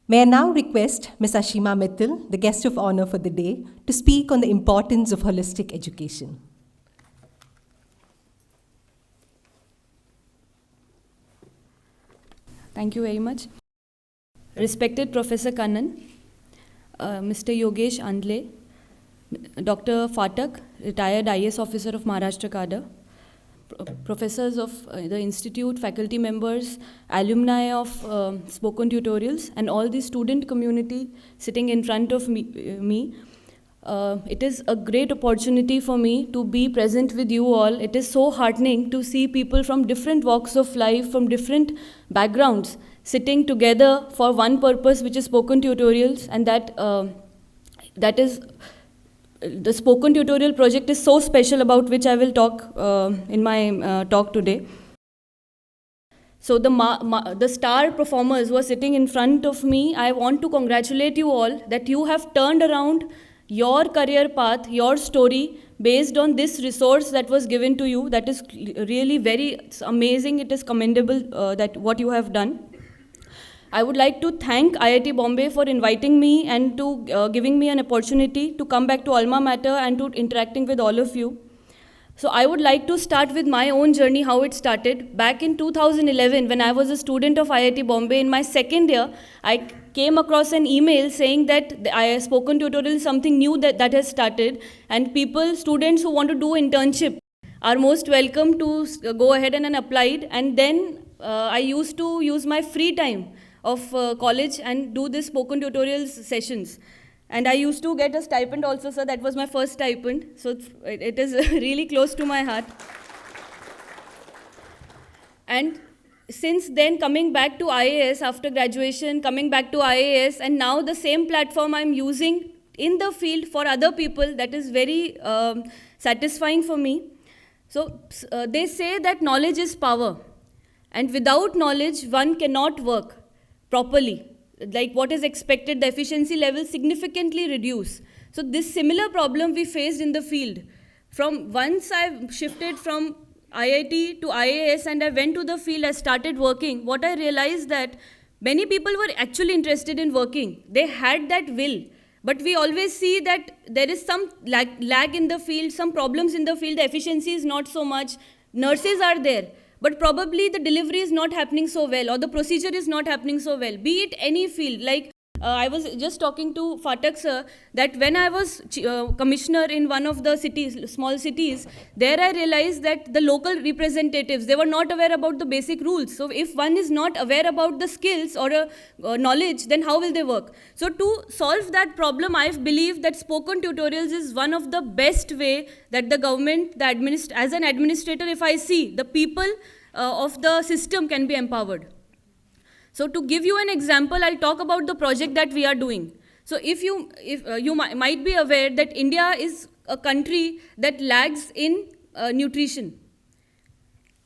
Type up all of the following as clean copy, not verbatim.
May I now request Ms. Ashima Mittal, the guest of honor for the day, to speak on the importance of holistic education. Thank you very much. Respected Professor Kannan, Mr. Yogesh Andle, Dr. Phatak, retired IAS officer of Maharashtra cadre, professors of the institute, faculty members, alumni of spoken tutorials, and all the student community sitting in front of me. It is a great opportunity for me to be present with you all. It is so heartening to see people from different walks of life, from different backgrounds, sitting together for one purpose, which is spoken tutorials, and that is the spoken tutorial project is so special, about which I will talk in my talk today. So the star performers who are sitting in front of me, I want to congratulate you all that you have turned around your career path, your story, based on this resource that was given to you. That is really very amazing. It is commendable that what you have done. I would like to thank IIT Bombay for inviting me and to giving me an opportunity to come back to Alma Mater and to interacting with all of you. So I would like to start with my own journey, how it started. Back in 2011, when I was a student of IIT Bombay, in my second year, I came across an email saying that the spoken tutorial is something new that has started, and students who want to do internship are most welcome to go ahead and apply. And then I used to use my free time of college and do this spoken tutorials sessions. And I used to get a stipend also, sir. That was my first stipend. So it is really close to my heart. And since then, coming back to IAS after graduation, coming back to IAS, and now the same platform I'm using in the field for other people, that is very satisfying for me. So they say that knowledge is power. And without knowledge, one cannot work properly. Like what is expected, the efficiency level significantly reduce. So this similar problem we faced in the field. From once I shifted from IIT to IAS and I went to the field, I started working. What I realized that many people were actually interested in working. They had that will. But we always see that there is some lag in the field, some problems in the field, the efficiency is not so much, nurses are there. But probably the delivery is not happening so well, or the procedure is not happening so well, be it any field. Like I was just talking to Phatak sir, that when I was commissioner in one of the cities, small cities, there I realized that the local representatives, they were not aware about the basic rules. So if one is not aware about the skills or knowledge, then how will they work? So to solve that problem, I believe that spoken tutorials is one of the best way that the government, as an administrator, if I see, the people of the system can be empowered. So to give you an example, I'll talk about the project that we are doing. So if you might be aware that India is a country that lags in nutrition.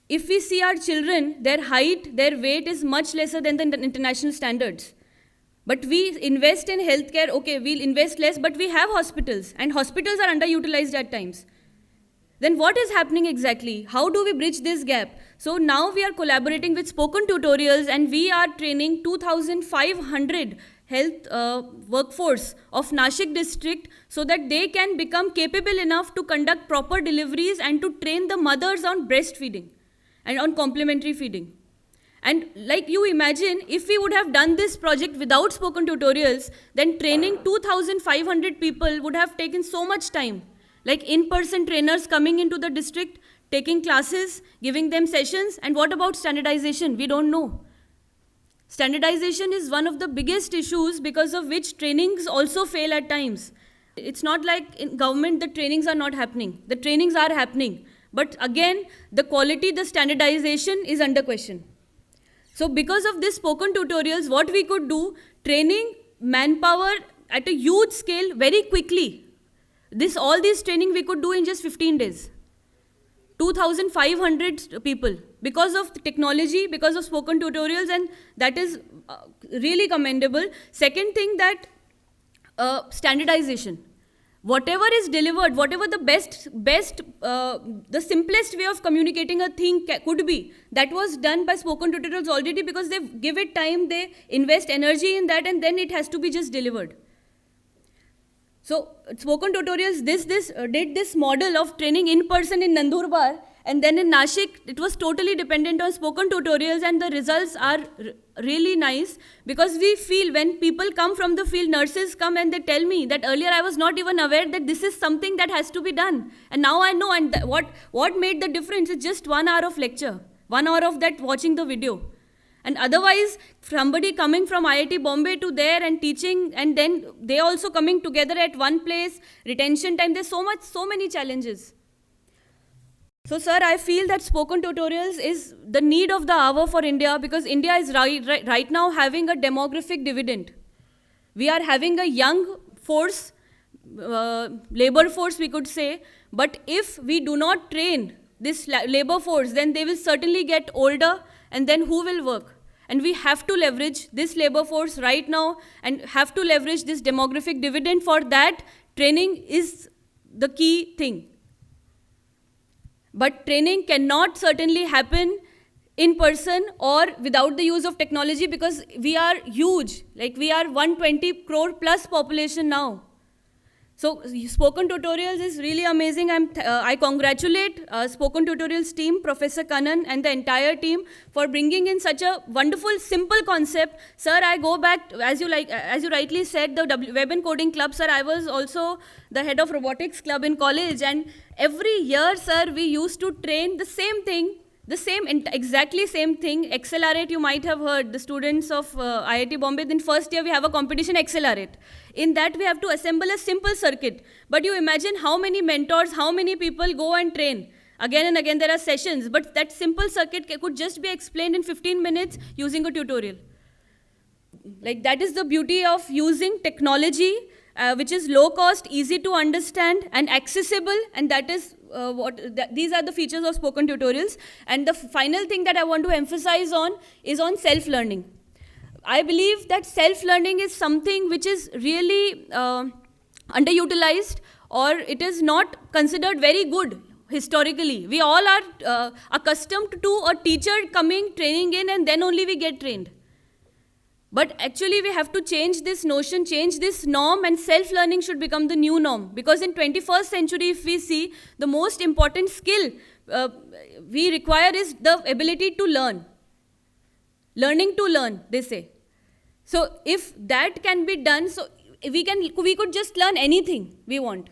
If we see our children, their height, their weight is much lesser than the international standards. But we invest in healthcare, okay, we'll invest less, but we have hospitals, and hospitals are underutilized at times. Then what is happening exactly? How do we bridge this gap? So now we are collaborating with spoken tutorials, and we are training 2,500 health workforce of Nashik district so that they can become capable enough to conduct proper deliveries and to train the mothers on breastfeeding and on complementary feeding. And like you imagine, if we would have done this project without spoken tutorials, then training 2,500 people would have taken so much time. Like in-person trainers coming into the district, taking classes, giving them sessions. And what about standardization? We don't know. Standardization is one of the biggest issues because of which trainings also fail at times. It's not like in government the trainings are not happening. The trainings are happening. But again, the quality, the standardization is under question. So because of this spoken tutorials, what we could do, training manpower at a huge scale very quickly. All this training we could do in just 15 days. 2,500 people because of the technology, because of spoken tutorials, and that is really commendable. Second thing, that standardization. whatever is delivered, whatever the the simplest way of communicating a thing could be, that was done by spoken tutorials already, because they give it time, they invest energy in that, and then it has to be just delivered. So spoken tutorials did this model of training in person in Nandurbar, and then in Nashik it was totally dependent on spoken tutorials, and the results are really nice, because we feel when people come from the field, nurses come and they tell me that earlier I was not even aware that this is something that has to be done, and now I know. And what made the difference is just 1 hour of lecture, 1 hour of that watching the video. And otherwise, somebody coming from IIT Bombay to there and teaching, and then they also coming together at one place, retention time, there's so many challenges. So sir, I feel that spoken tutorials is the need of the hour for India, because India is right now having a demographic dividend. We are having a young force, labor force we could say, but if we do not train this labor force, then they will certainly get older, and then who will work? And we have to leverage this labor force right now, and have to leverage this demographic dividend. For that, training is the key thing. But training cannot certainly happen in person or without the use of technology, because we are huge. Like, we are 120 crore plus population now. So spoken tutorials is really amazing. I congratulate spoken tutorials team, Professor Kannan and the entire team, for bringing in such a wonderful, simple concept. Sir, I go back, as you rightly said, the Web and Coding Club. Sir, I was also the head of robotics club in college, and every year, sir, we used to train the same thing. Exactly same thing. Accelerate, you might have heard, the students of IIT Bombay, in first year we have a competition, Accelerate. In that we have to assemble a simple circuit. But you imagine how many mentors, how many people go and train. Again and again there are sessions, but that simple circuit could just be explained in 15 minutes using a tutorial. Like, that is the beauty of using technology, which is low cost, easy to understand and accessible, and that is these are the features of spoken tutorials. And the final thing that I want to emphasize on is on self-learning. I believe that self-learning is something which is really underutilized, or it is not considered very good historically. We all are accustomed to a teacher coming, training in, and then only we get trained. But actually we have to change this notion, change this norm, and self-learning should become the new norm. Because in 21st century, if we see, the most important skill we require is the ability to learn. Learning to learn, they say. So if that can be done, so we could just learn anything we want.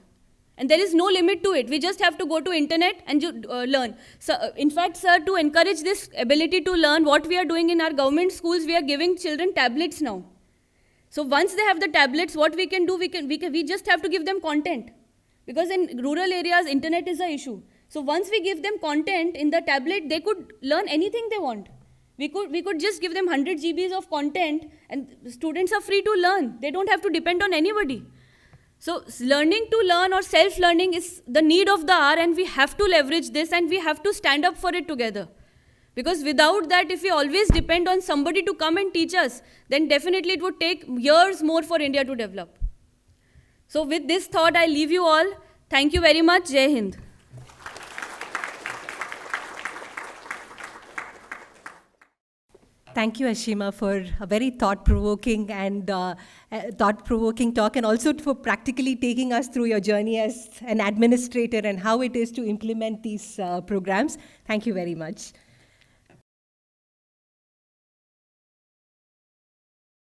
And there is no limit to it. We just have to go to internet and learn. So, in fact, sir, to encourage this ability to learn, what we are doing in our government schools, we are giving children tablets now. So once they have the tablets, what we can do, we just have to give them content. Because in rural areas, internet is an issue. So once we give them content in the tablet, they could learn anything they want. We could just give them 100 GBs of content, and students are free to learn. They don't have to depend on anybody. So learning to learn, or self-learning, is the need of the hour, and we have to leverage this, and we have to stand up for it together. Because without that, if we always depend on somebody to come and teach us, then definitely it would take years more for India to develop. So with this thought, I leave you all. Thank you very much. Jai Hind. Thank you, Ashima, for a very thought-provoking talk, and also for practically taking us through your journey as an administrator and how it is to implement these programs. Thank you very much.